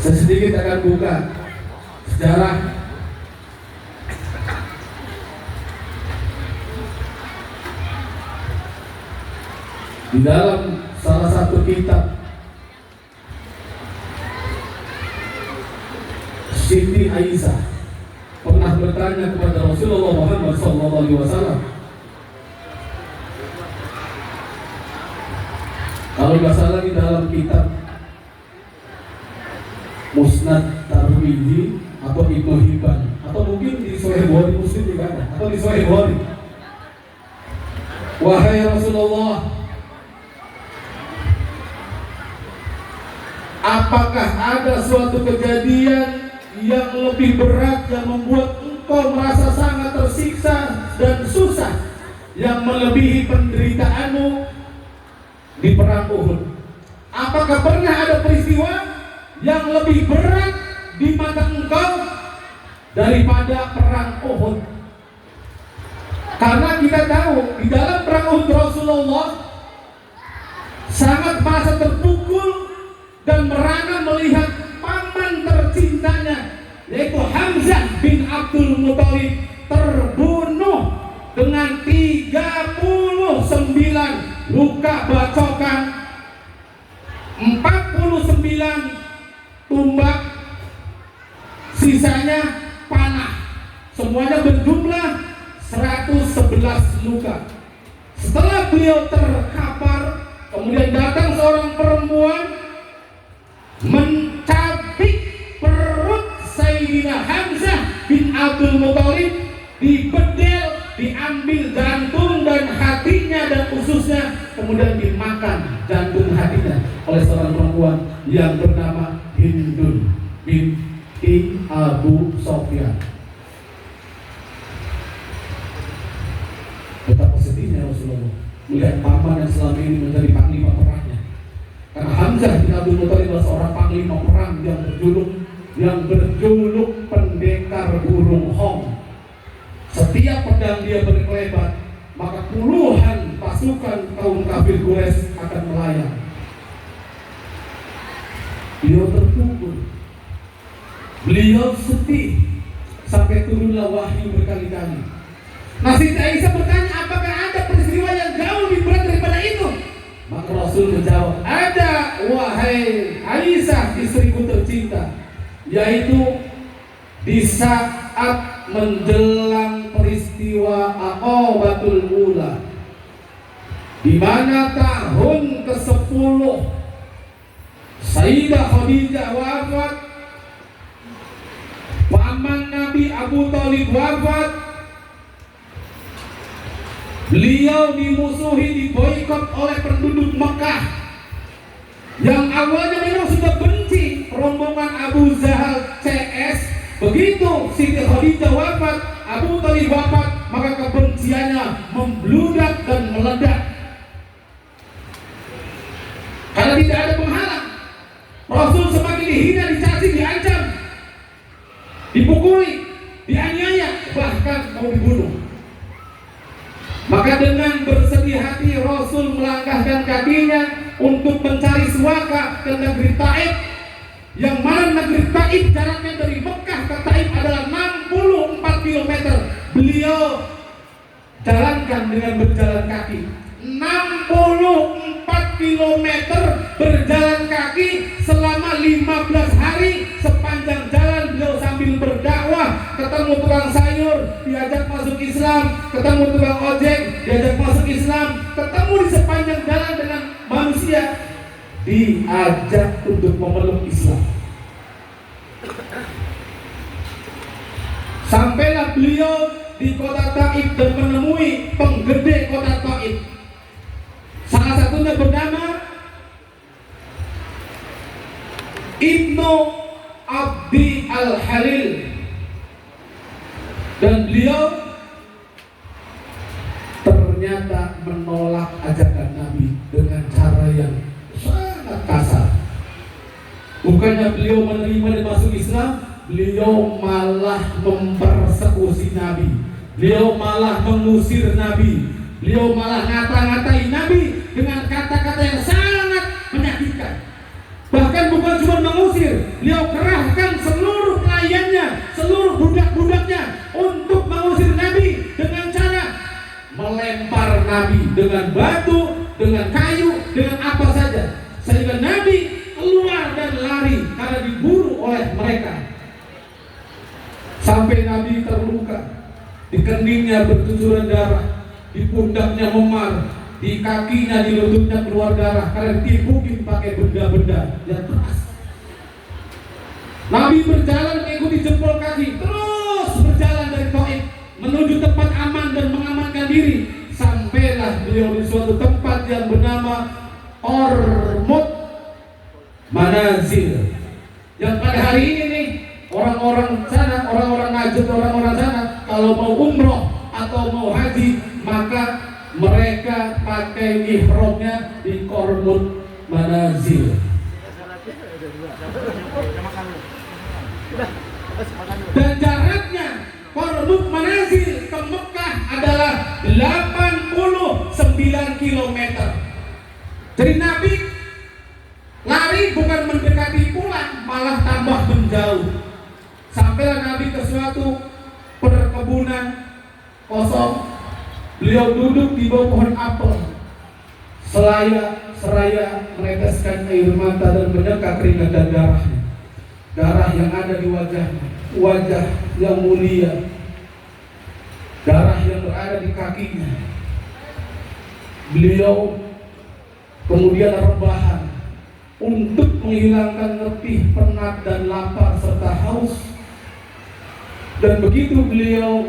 Sedikit akan buka sejarah di dalam salah satu kitab. Siti Aisyah pernah bertanya kepada Rasulullah Muhammad SAW. Kalau nggak salah di dalam kitab Musnad Tirmidzi atau Ibnu Hibban, atau mungkin di Sahih Bukhari Muslim juga ada, atau di Sahih Bukhari. Wahai Rasulullah, apakah ada suatu kejadian yang lebih berat yang membuat engkau merasa sangat tersiksa dan susah, yang melebihi penderitaanmu di perang Uhud? Apakah pernah ada peristiwa yang lebih berat di mata engkau daripada perang Uhud? Karena kita tahu di dalam perang Uhud Rasulullah sangat merasa terpukul dan merana melihat paman tercintanya, yaitu Hamzah bin Abdul Muthalib, terbunuh dengan 39 luka bacokan, 49 tumbak, sisanya panah, semuanya berjumlah 111 luka. Setelah beliau terkapar, kemudian datang seorang perempuan mencabik perut Sayyidina Hamzah bin Abdul Muthalib, dibedel, diambil jantung dan hatinya dan ususnya, kemudian dimakan jantung hatinya oleh seorang perempuan yang bernama Hindun binti Abu Sofyan. Betapa sedihnya Rasulullah melihat paman yang selama ini menjadi panglima perangnya. Karena Hamzah bin Abdul Muthalib adalah seorang panglima perang yang berjuluk pendekar burung hong. Setiap pedang dia berkelebat, maka puluhan pasukan kaum kafir Quraisy akan melayang. Beliau terpukul, beliau sedih, sampai turunlah wahyu berkali-kali. Nah, Siti Aisyah bertanya, apakah ada peristiwa yang jauh lebih berat daripada itu? Maka Rasul menjawab, ada, wahai Aisyah, istriku tercinta, yaitu di saat menjelang peristiwa Aqabatul Ula, di mana tahun ke-10 Sayyidah Khadijah wafat, paman Nabi Abu Thalib wafat, beliau dimusuhi, diboikot oleh penduduk Mekah yang awalnya memang sudah benci rombongan Abu Jahal CS. Begitu Siti Khadijah wafat, Abu Thalib wafat, maka kebenciannya membludak dan meledak. Karena tidak ada penghalang, Rasul semakin dihina, dicaci, diancam, dipukuli, dianiaya, bahkan mau dibunuh. Maka dengan bersedih hati Rasul melangkahkan kakinya untuk mencari suaka ke negeri Taif, yang mana negeri Taif jaraknya dari Mekah ke Taif adalah 64 km. Beliau jalankan dengan berjalan kaki 64 km berjalan kaki selama 15 hari. Sepanjang jalan beliau sambil berdakwah, ketemu tukang sayur diajak masuk Islam, ketemu tukang ojek diajak masuk Islam, ketemu di sepanjang jalan dengan manusia diajak untuk memeluk Islam. Sampailah beliau di kota Taif dan menemui penggede kota Taif. Salah satunya bernama Ibnu Abdi Al-Halil, dan beliau ternyata menolak ajakan Nabi dengan cara yang sangat kasar. Bukannya beliau menerima dan masuk Islam, beliau malah mempersekusi Nabi, beliau malah mengusir Nabi, beliau malah ngata-ngatai Nabi dengan kata-kata yang sangat menyakitkan. Bahkan bukan cuma mengusir, beliau sampai Nabi terluka, di keningnya bercucuran darah, di pundaknya memar, di kakinya, di lututnya keluar darah karena ditipukin pakai benda-benda yang keras. Nabi berjalan mengikuti jempol kaki, terus berjalan dari Taif menuju tempat aman dan mengamankan diri. Sampailah beliau di suatu tempat yang bernama Ormut Manazil, yang pada hari ini nih orang-orang sana, orang-orang Najd, orang-orang sana kalau mau umroh atau mau haji, maka mereka pakai ihramnya di Ormut Manazil. Dan jaraknya Ormut Manazil ke Mekah adalah 89 km. Jadi Nabi lari bukan mendekati pulang, malah tambah menjauh. Sampailah Nabi ke suatu perkebunan kosong. Beliau duduk di bawah pohon apel, seraya meneteskan air mata dan menyeka keringat dan darahnya. Darah yang ada di wajahnya, wajah yang mulia, darah yang berada di kakinya. Beliau kemudian rebahan untuk menghilangkan letih, penat dan lapar serta haus. Dan begitu beliau